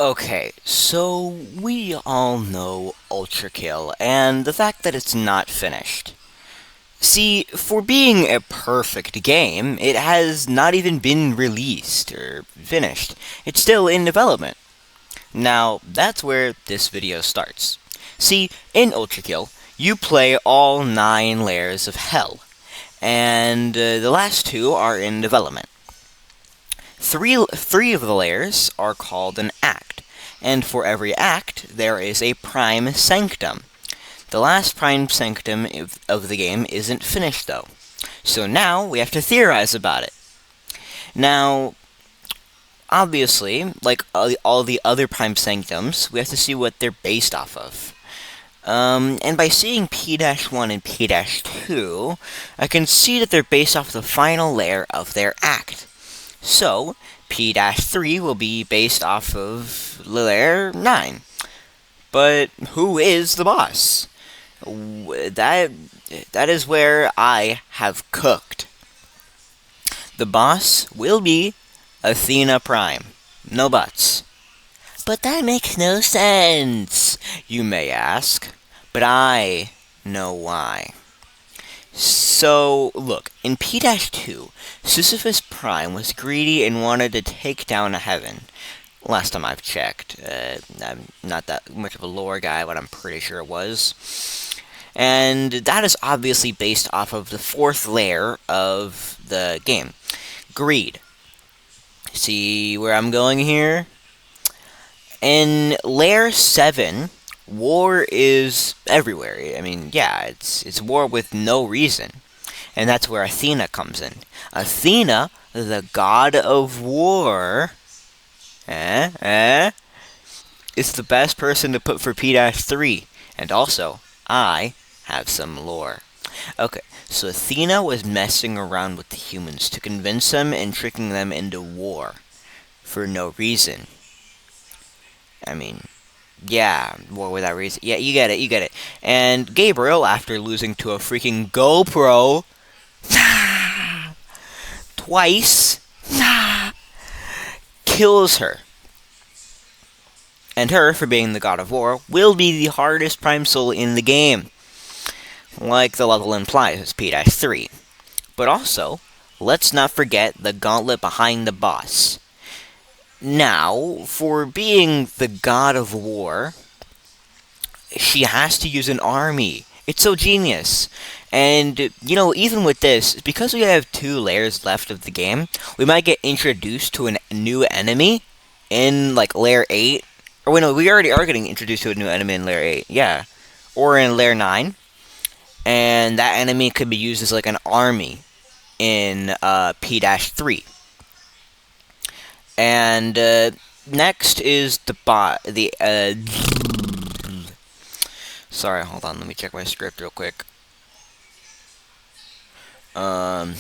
Okay, so we all know Ultrakill and the fact that it's not finished. See, for being a perfect game, it has not even been released or finished. It's still in development. Now, that's where this video starts. See, in Ultrakill, you play all 9 layers of hell, and the last 2 are in development. Three of the layers are called an act, and for every act, there is a prime sanctum. The last prime sanctum of the game isn't finished, though. So now we have to theorize about it. Now, obviously, like all the other prime sanctums, we have to see what they're based off of. And by seeing P-1 and P-2, I can see that they're based off the final layer of their act. So, P-3 will be based off of layer 9. But who is the boss? That is where I have cooked. The boss will be Athena Prime. No buts. But that makes no sense, you may ask. But I know why. So, look, in P-2, Sisyphus Prime was greedy and wanted to take down a heaven. Last time I've checked. I'm not that much of a lore guy, but I'm pretty sure it was. And that is obviously based off of the 4th layer of the game. Greed. See where I'm going here? In layer 7, war is everywhere. I mean, yeah, it's war with no reason. And that's where Athena comes in. Athena, the god of war, is the best person to put for P-3. And also, I have some lore. Okay, so Athena was messing around with the humans to convince them and tricking them into war. For no reason. I mean, yeah, war without reason. Yeah, you get it. And Gabriel, after losing to a freaking GoPro twice, kills her. And her, for being the god of war, will be the hardest prime soul in the game. Like the level implies, it's P-3. But also, let's not forget the gauntlet behind the boss. Now, for being the god of war, she has to use an army. It's so genius. And, you know, even with this, because we have 2 layers left of the game, we might get introduced to a new enemy in, like, layer 8. Or, wait, no, we already are getting introduced to a new enemy in layer 8, yeah. Or in layer 9. And that enemy could be used as, like, an army in P-3. And next is the sorry, hold on, let me check my script real quick. And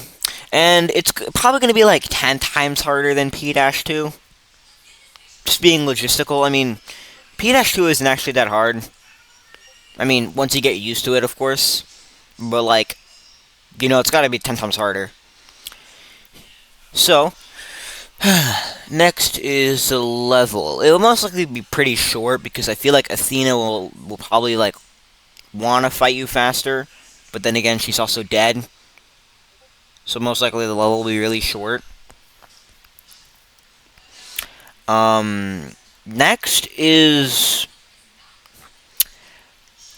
it's probably going to be like 10 times harder than P-2. Just being logistical, I mean, P-2 isn't actually that hard. I mean, once you get used to it, of course. But, like, you know, it's got to be 10 times harder. So, next is the level. It will most likely be pretty short because I feel like Athena will probably like want to fight you faster, but then again she's also dead. So most likely the level will be really short. Next is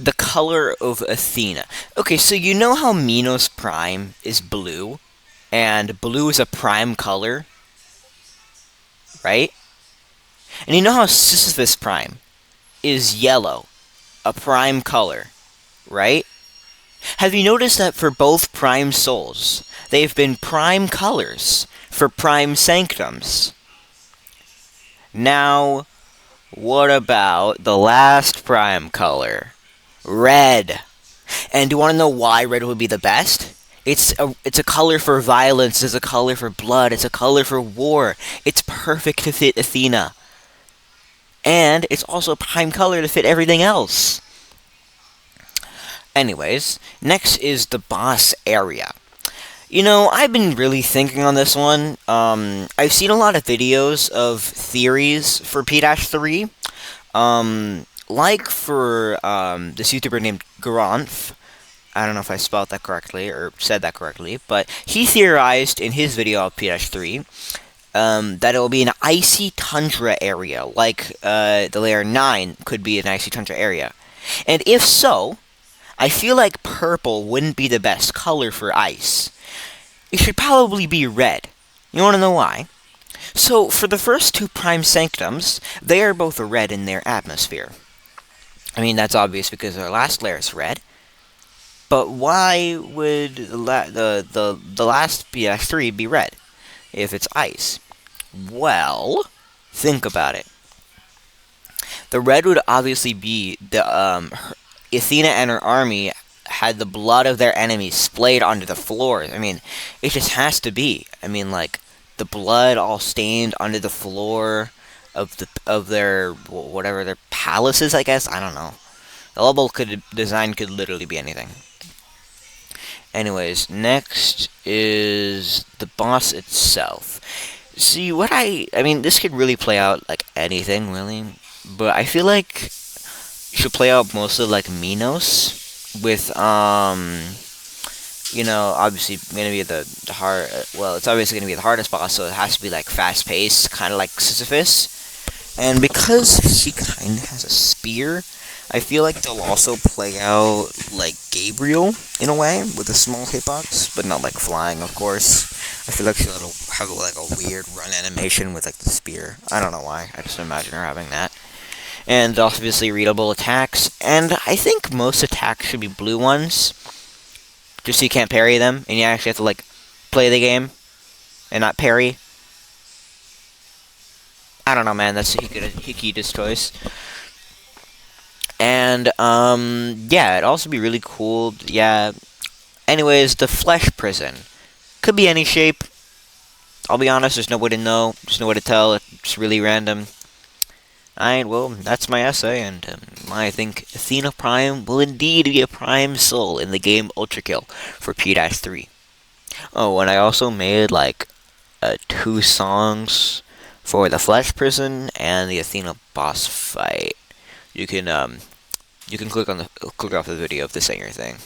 the color of Athena. Okay, so you know how Minos Prime is blue, and blue is a prime color? Right? And you know how Sisyphus Prime is yellow, a prime color, right? Have you noticed that for both prime souls, they've been prime colors for prime sanctums? Now, what about the last prime color? Red. And do you want to know why red would be the best? It's a color for violence, it's a color for blood, it's a color for war. It's perfect to fit Athena. And it's also a prime color to fit everything else. Anyways, next is the boss area. I've been really thinking on this one. I've seen a lot of videos of theories for P-3. Like for this YouTuber named GRONF. I don't know if I spelled that correctly or said that correctly, but he theorized in his video of P-3 that it will be an icy tundra area, like the layer 9 could be an icy tundra area. And if so, I feel like purple wouldn't be the best color for ice. It should probably be red. You want to know why? So, for the first two prime sanctums, they are both red in their atmosphere. I mean, that's obvious because our last layer is red. But why would the last P-3 be red if it's ice? Well, think about it. The red would obviously be the Athena and her army had the blood of their enemies splayed onto the floor. I mean, it just has to be. I mean, like the blood all stained onto the floor of their whatever their palaces. I guess I don't know. The level design could literally be anything. Anyways, next is the boss itself. See, I mean, this could really play out like anything, really. But I feel like it should play out mostly like Minos. With, obviously gonna be the hard, well, it's obviously gonna be the hardest boss, so it has to be like fast-paced, kind of like Sisyphus. And because she kind of has a spear, I feel like they'll also play out like Gabriel in a way with a small hitbox, but not like flying, of course. I feel like she'll have like a weird run animation with like the spear. I don't know why. I just imagine her having that. And obviously readable attacks, and I think most attacks should be blue ones, just so you can't parry them, and you actually have to like play the game and not parry. I don't know, man. That's Hikida's choice. And, yeah, it'd also be really cool, yeah. Anyways, the flesh prison. Could be any shape. I'll be honest, there's no way to know. There's no way to tell. It's really random. Alright, well, that's my essay, and I think Athena Prime will indeed be a prime soul in the game Ultrakill for P-3. Oh, and I also made, like, 2 songs for the Flesh Prison and the Athena boss fight. You can click off the video if this ain't your thing.